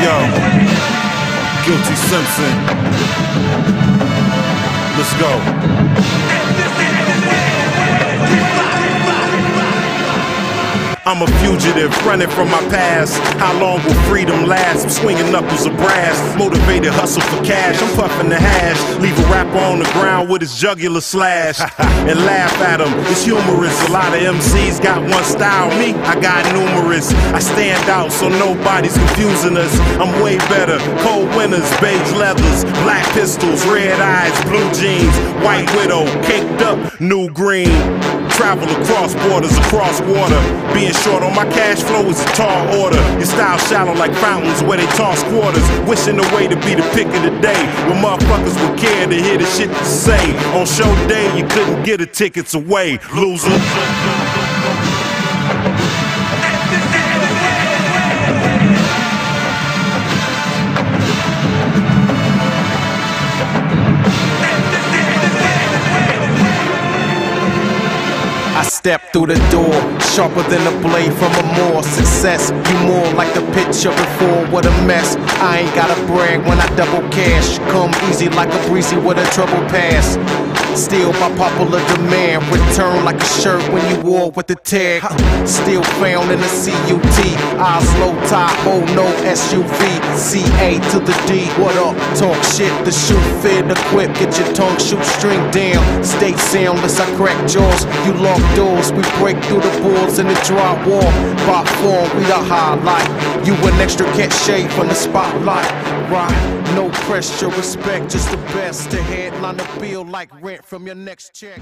Yo, Guilty Simpson. Let's go. I'm a fugitive, running from my past. How long will freedom last? I'm swinging knuckles of brass, motivated hustle for cash. I'm puffing the hash, leave a rapper on the ground with his jugular slash and laugh at him. It's humorous. A lot of MCs got one style, me, I got numerous. I stand out so nobody's confusing us. I'm way better. Cold winters, beige leathers, black pistols, red eyes, blue jeans, white widow, caked up, new green. Travel across borders, across water. Being short on my cash flow is a tall order. Your style shallow like fountains where they toss quarters. Wishing a way to be the pick of the day, when motherfuckers would care to hear the shit you say. On show day, you couldn't get the tickets away, loser. I step through the door, sharper than a blade from a Moor. Success, you more like the picture before. What a mess, I ain't gotta brag when I double cash. Come easy like a breezy with a trouble pass. Still by popular demand, return like a shirt when you wore with the tag. Still found in the CUT, Oslo, Tahoe, no SUV. CA to the D, what up? Talk shit, the shoe fit, equip, get your tongue shoot string down. Stay soundless, I crack jaws, you lock doors. We break through the boards in the drywall. By form, we the highlight. You an extra cachet from the spotlight. Right, no pressure, respect, just the best. To headline the bill like rent from your next check.